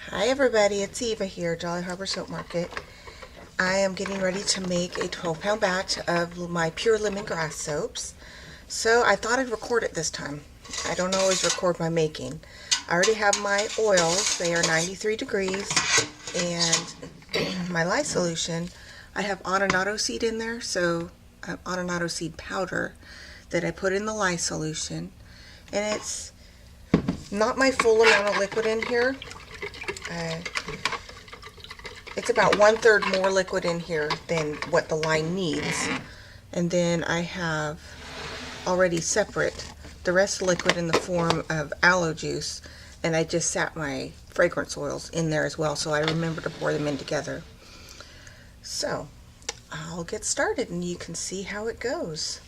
Hi everybody, it's Eva here, Jolly Harbor Soap Market. I am getting ready to make a 12-pound batch of my Pure Lemongrass soaps. So I thought I'd record it this time. I don't always record my making. I already have my oils, they are 93 degrees, and my lye solution, I have onnonnato seed in there, so onnonnato seed powder that I put in the lye solution. And it's not my full amount of liquid in here. It's about 1/3 more liquid in here than what the lye needs. And then I have already separate the rest liquid in the form of aloe juice, and I just sat my fragrance oils in there as well, so I remember to pour them in together. So I'll get started and you can see how it goes.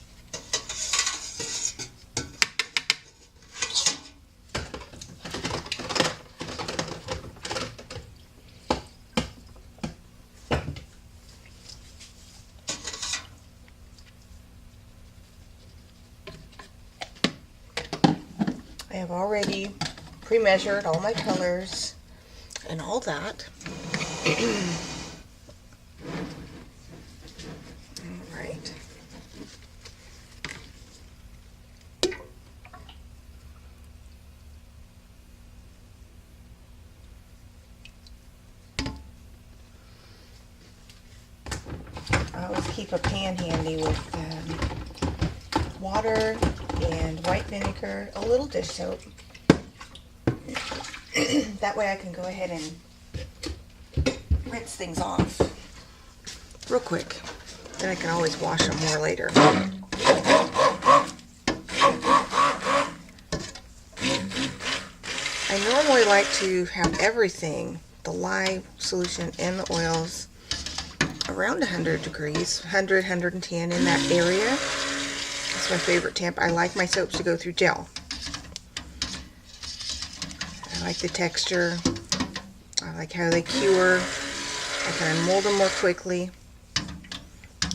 I have already pre-measured all my colors and all that. Alright. I always keep a pan handy with water and white vinegar, a little dish soap. That way I can go ahead and rinse things off real quick. Then I can always wash them more later. I normally like to have everything, the lye solution and the oils, around 100 degrees, 100, 110 in that area. That's my favorite temp. I like my soaps to go through gel. I like the texture. I like how they cure. I can mold them more quickly.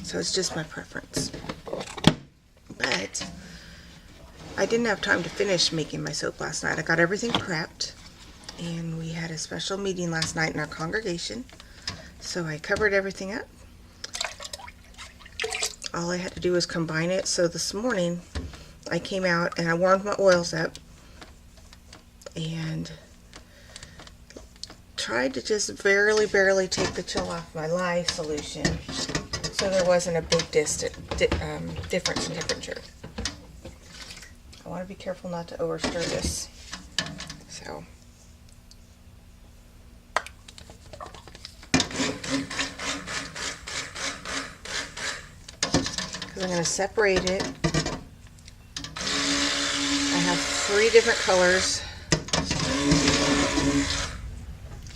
So it's just my preference. But I didn't have time to finish making my soap last night. I got everything prepped, and we had a special meeting last night in our congregation. So I covered everything up. All I had to do was combine it. So this morning I came out and I warmed my oils up and tried to just barely take the chill off my lye solution so there wasn't a big difference in temperature. I want to be careful not to overstir this. So I'm going to separate it. I have 3 different colors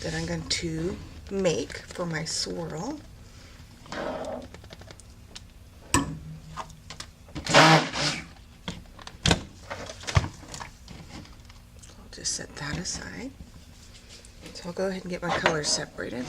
that I'm going to make for my swirl. I'll just set that aside. So I'll go ahead and get my colors separated.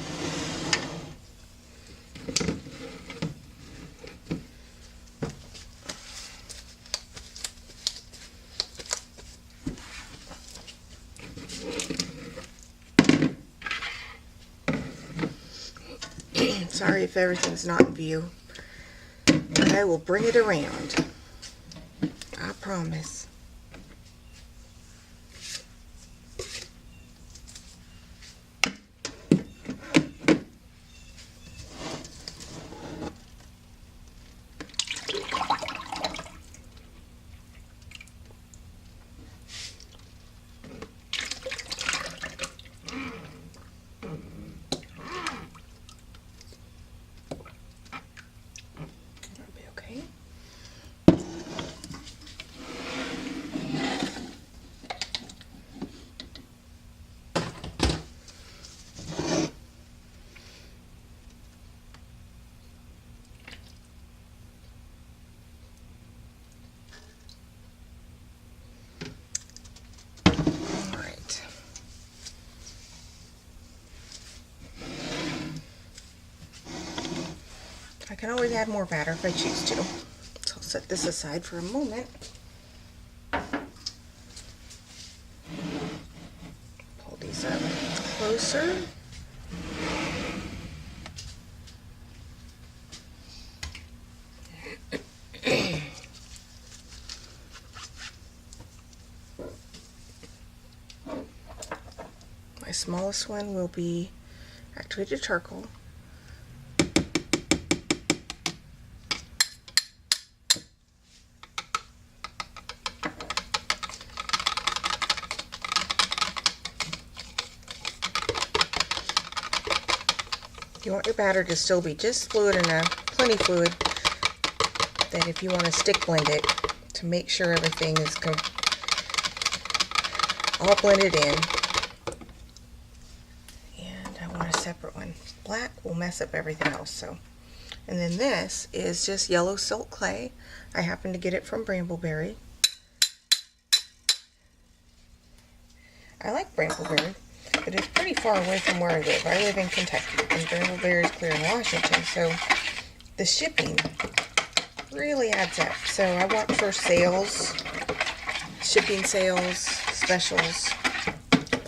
Sorry if everything's not in view, but I will bring it around. I promise. I can always add more batter if I choose to. So I'll set this aside for a moment. Pull these up. closer. My smallest one will be activated charcoal. You want your batter to still be just fluid enough, plenty fluid, that if you want to stick blend it, to make sure everything is all blended in. And I want a separate one. Black will mess up everything else. So, and then this is just yellow silk clay. I happen to get it from Brambleberry. I like Brambleberry, but it's pretty far away from where I live. I live in Kentucky, and Brambleberry is clear in Washington, so the shipping really adds up. So I watch for sales, shipping sales, specials.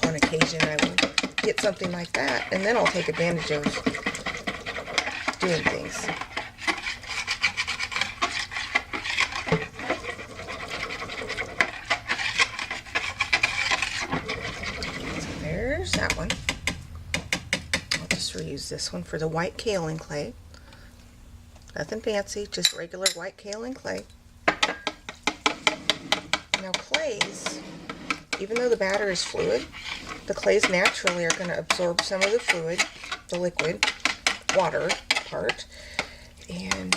On occasion I will get something like that, and then I'll take advantage of doing things. So there's that one. I'll just reuse this one for the white kaolin clay. Nothing fancy, just regular white kaolin clay. Now clays, even though the batter is fluid, the clays naturally are going to absorb some of the fluid, the liquid, water part, and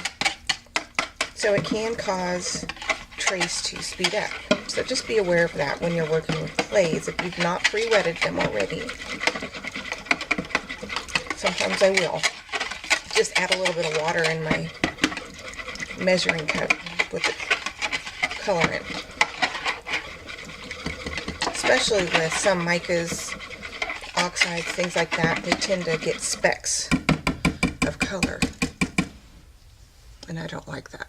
so it can cause trays to speed up. So just be aware of that when you're working with clays. If you've not pre-wetted them already, sometimes I will just add a little bit of water in my measuring cup with the colorant. Especially with some micas, oxides, things like that, they tend to get specks of color, and I don't like that.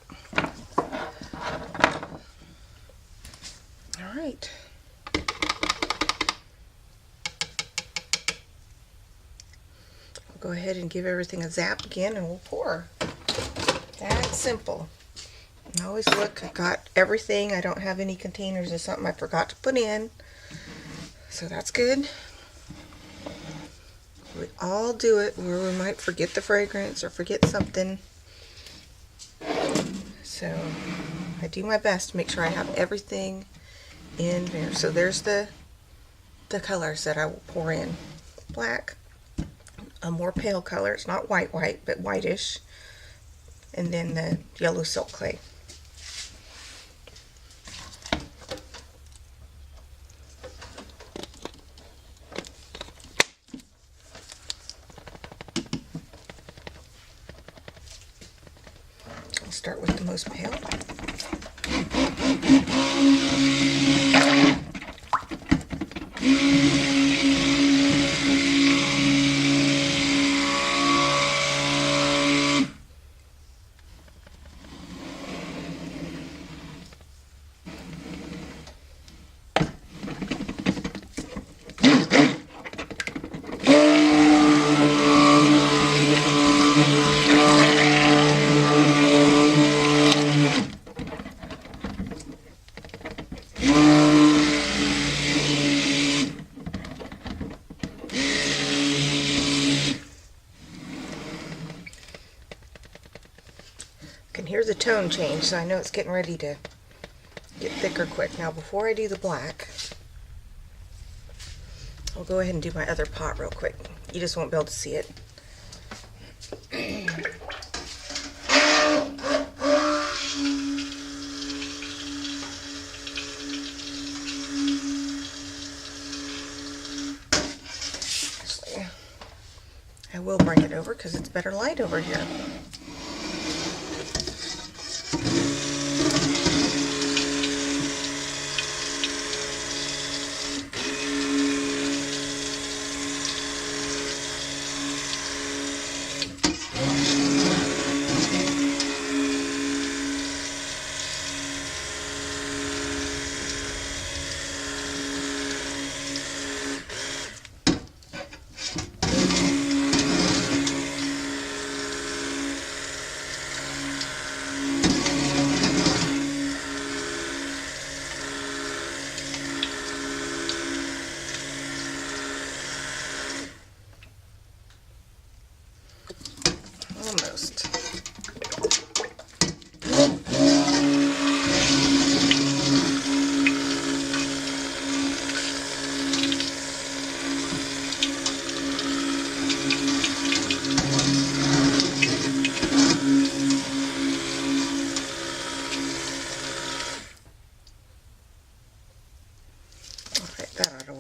All right. I'll go ahead and give everything a zap again, and we'll pour. That's simple. I always look, I got everything. I don't have any containers or something I forgot to put in. So that's good. We all do it where we might forget the fragrance or forget something. So I do my best to make sure I have everything in there. So there's the colors that I will pour in. Black, a more pale color. It's not white, but whitish. And then the yellow silk clay. I'll start with the most pale. Can hear the tone change, so I know it's getting ready to get thicker quick. Now before I do the black, I'll go ahead and do my other pot real quick. You just won't be able to see it. Actually, I will bring it over because it's better light over here.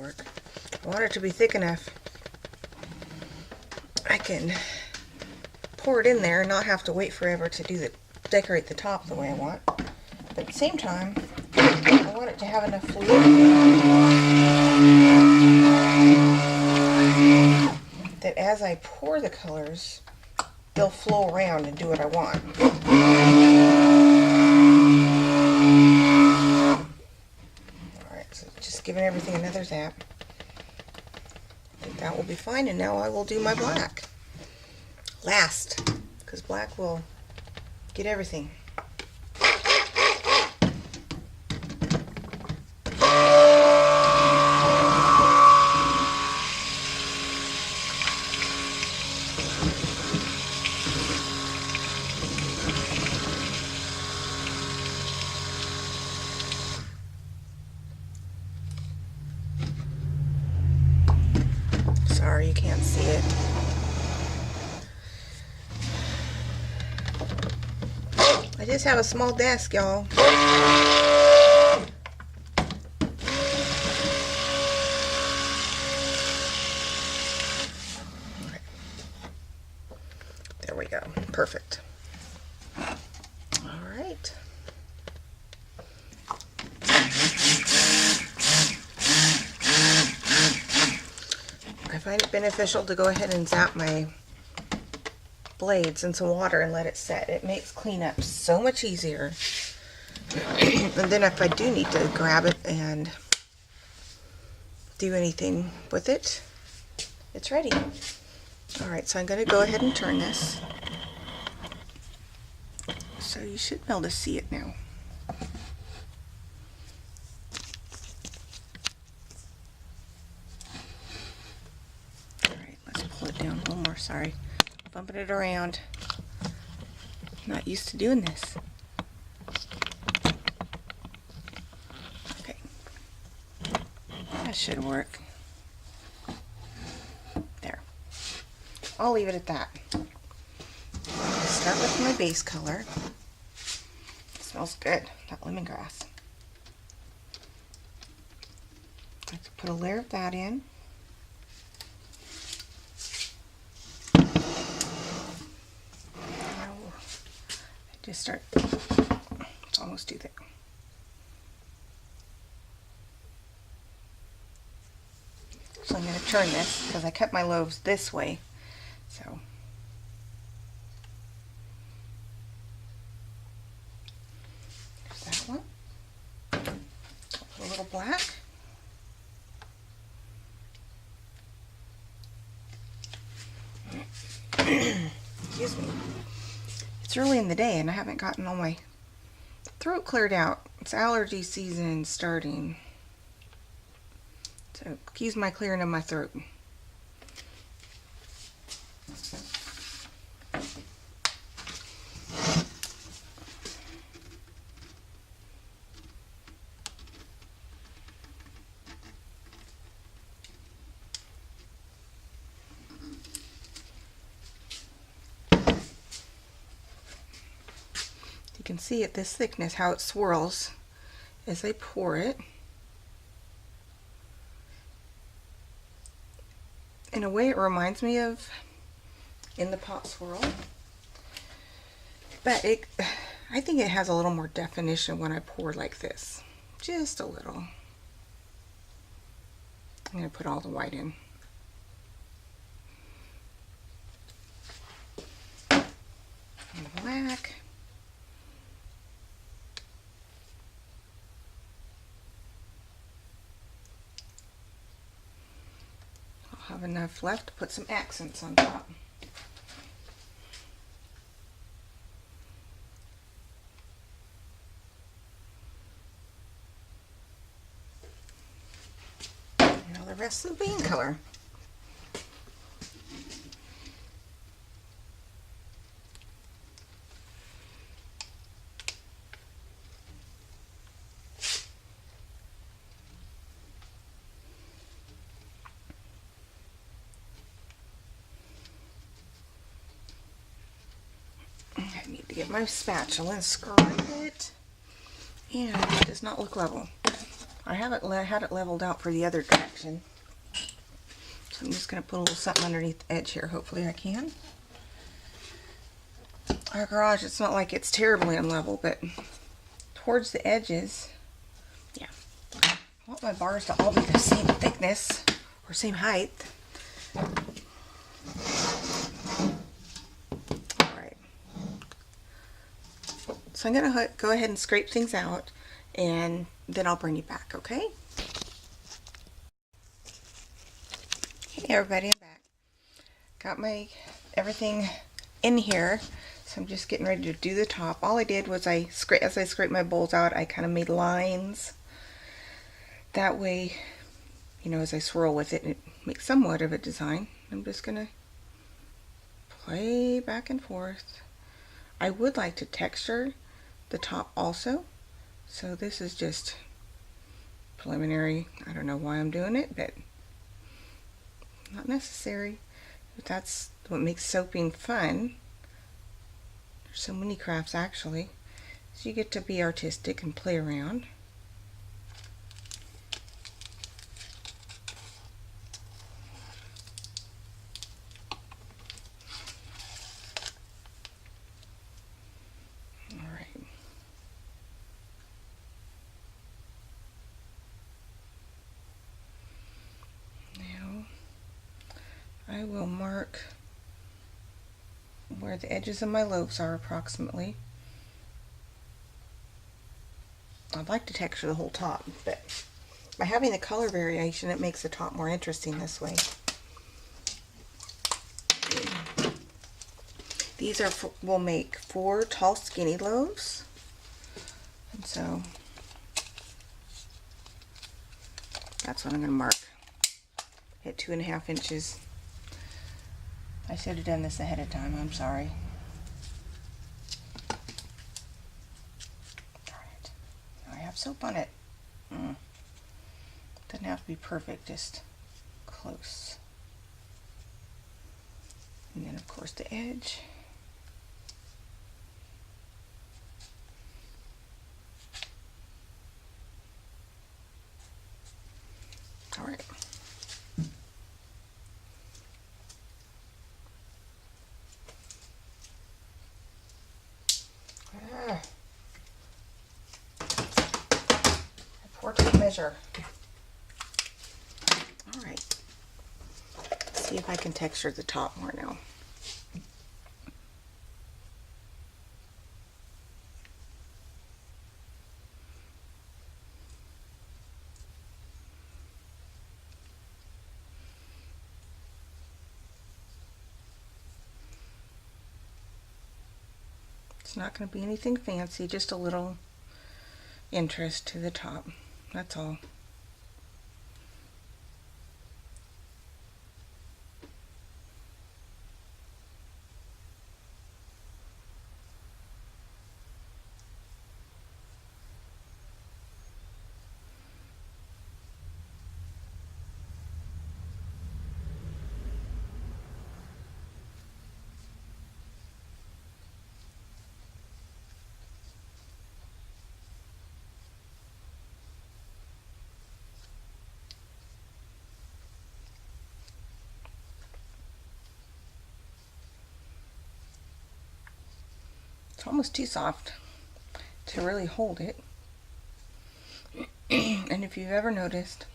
work. I want it to be thick enough I can pour it in there and not have to wait forever to decorate the top the way I want. But at the same time, I want it to have enough fluidity that as I pour the colors, they'll flow around and do what I want. Alright, so just giving everything another zap. I think that will be fine, and now I will do my black last, because black will get everything. Sorry you can't see it. I just have a small desk, y'all. Okay. There we go. Perfect. All right. I find it beneficial to go ahead and zap my blades in some water and let it set. It makes cleanup so much easier. And then if I do need to grab it and do anything with it, it's ready. Alright, so I'm going to go ahead and turn this. So you should be able to see it now. Alright, let's pull it down a little more, sorry. Bumping it around. Not used to doing this. Okay. That should work. There. I'll leave it at that. Start with my base color. It smells good, that lemongrass. I have to put a layer of that in. Just start, it's almost too thick. So I'm going to turn this because I cut my loaves this way. So there's that one. Put a little black. Excuse me. It's early in the day and I haven't gotten all my throat cleared out. It's allergy season starting. So excuse my clearing of my throat. You can see at this thickness how it swirls as I pour it. In a way it reminds me of In the Pot Swirl, but I think it has a little more definition when I pour like this, just a little. I'm going to put all the white in. And the black. Have enough left to put some accents on top. Now the rest of the bean color. I need to get my spatula and scrape it, and it does not look level. I haven't had it leveled out for the other direction. So I'm just going to put a little something underneath the edge here. Hopefully I can. Our garage, it's not like it's terribly unlevel, but towards the edges, yeah. I want my bars to all be the same thickness or same height. Alright. So I'm going to go ahead and scrape things out, and then I'll bring you back, okay? Hey everybody, I'm back. Got my everything in here, so I'm just getting ready to do the top. All I did was as I scraped my bowls out, I kind of made lines. That way, you know, as I swirl with it, it makes somewhat of a design. I'm just gonna play back and forth. I would like to texture the top also, so this is just preliminary. I don't know why I'm doing it, but not necessary. But that's what makes soaping fun. There's so many crafts actually, so you get to be artistic and play around. Alright. Now I will mark where the edges of my loaves are approximately. I'd like to texture the whole top, but by having the color variation, it makes the top more interesting this way. These will make 4 tall skinny loaves, and so that's what I'm going to mark at 2.5 inches. I should have done this ahead of time, I'm sorry. Darn it. I have soap on it. Doesn't have to be perfect, just close. And then of course the edge. Alright. Portrait measure. Alright. Let's see if I can texture the top more now. It's not going to be anything fancy, just a little interest to the top. That's all. It's almost too soft to really hold it. And if you've ever noticed,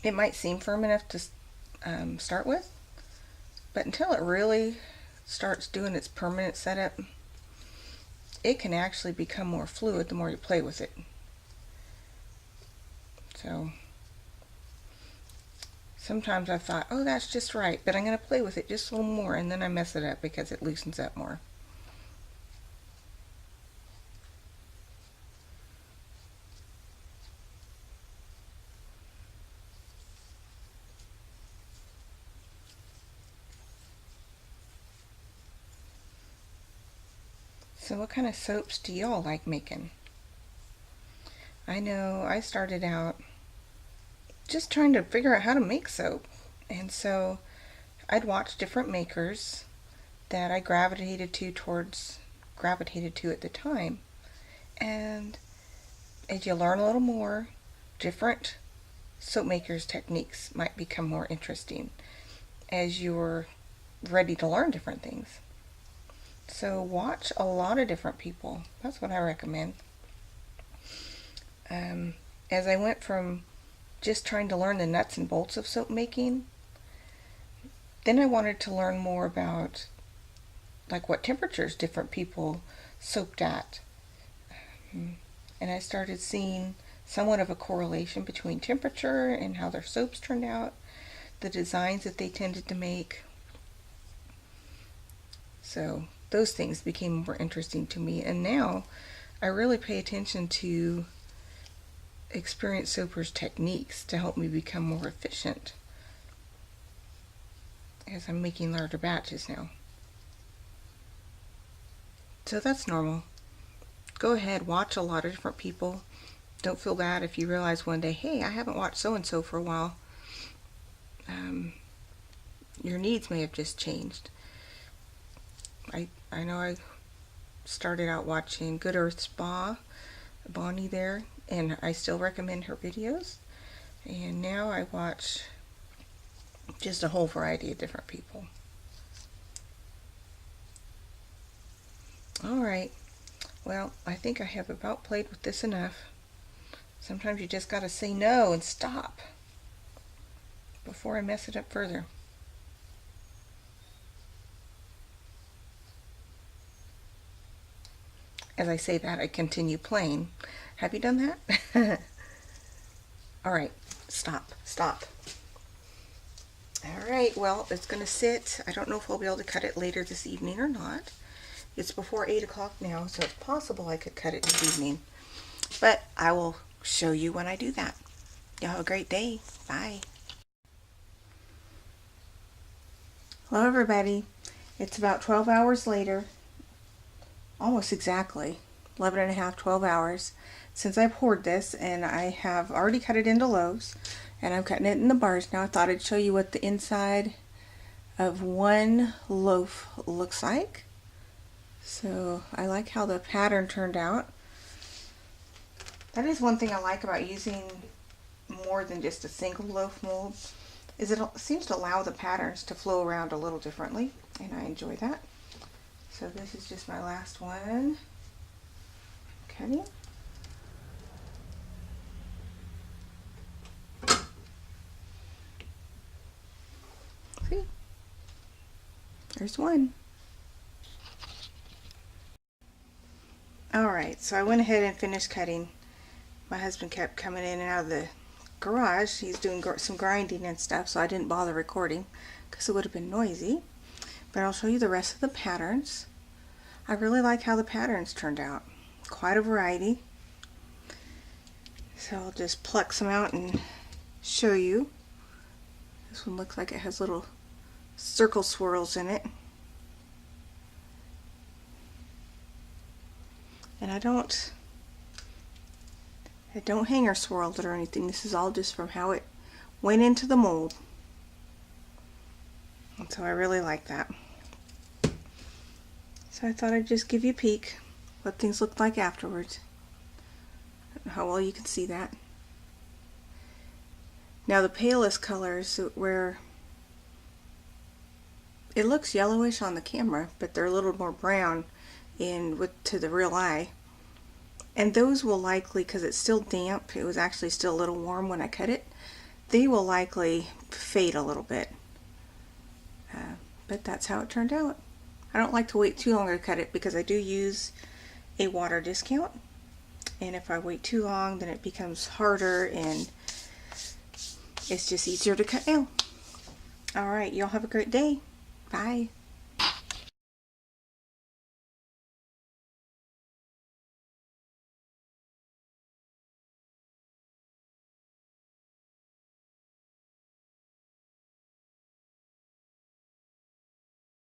it might seem firm enough to start with, but until it really starts doing its permanent setup, it can actually become more fluid the more you play with it. So sometimes I thought, oh, that's just right, but I'm going to play with it just a little more, and then I mess it up because it loosens up more. So what kind of soaps do y'all like making? I know I started out just trying to figure out how to make soap, and so I'd watch different makers that I gravitated to at the time, and as you learn a little more, different soap makers' techniques might become more interesting as you're ready to learn different things. So watch a lot of different people. That's what I recommend. As I went from just trying to learn the nuts and bolts of soap making, then I wanted to learn more about like what temperatures different people soaped at. And I started seeing somewhat of a correlation between temperature and how their soaps turned out, the designs that they tended to make. So those things became more interesting to me, and now I really pay attention to experienced soapers' techniques to help me become more efficient as I'm making larger batches now. So that's normal. Go ahead, watch a lot of different people. Don't feel bad if you realize one day, hey, I haven't watched so-and-so for a while. Your needs may have just changed. I know I started out watching Good Earth Spa, Bonnie there, and I still recommend her videos. And now I watch just a whole variety of different people. Alright, well, I think I have about played with this enough. Sometimes you just gotta say no and stop before I mess it up further. As I say that, I continue playing. Have you done that? Alright, stop. Alright, well, it's going to sit. I don't know if I'll be able to cut it later this evening or not. It's before 8 o'clock now, so it's possible I could cut it this evening. But I will show you when I do that. Y'all have a great day. Bye. Hello, everybody. It's about 12 hours later. Almost exactly 11 and a half, 12 hours since I poured this, and I have already cut it into loaves, and I'm cutting it in the bars now. I thought I'd show you what the inside of one loaf looks like. So I like how the pattern turned out. That is one thing I like about using more than just a single loaf mold, is it seems to allow the patterns to flow around a little differently, and I enjoy that. So this is just my last one. Cutting. See? There's one. Alright, so I went ahead and finished cutting. My husband kept coming in and out of the garage. He's doing some grinding and stuff, so I didn't bother recording because it would have been noisy. But I'll show you the rest of the patterns. I really like how the patterns turned out. Quite a variety. So I'll just pluck some out and show you. This one looks like it has little circle swirls in it. And I don't hanger swirl it or anything. This is all just from how it went into the mold. And so I really like that. So I thought I'd just give you a peek what things looked like afterwards. I don't know how well you can see that. Now the palest colors, where it looks yellowish on the camera, but they're a little more brown to the real eye. And those will likely, because it's still damp, it was actually still a little warm when I cut it, they will likely fade a little bit. But that's how it turned out. I don't like to wait too long to cut it because I do use a water discount, and if I wait too long then it becomes harder and it's just easier to cut now. Alright, y'all have a great day. Bye.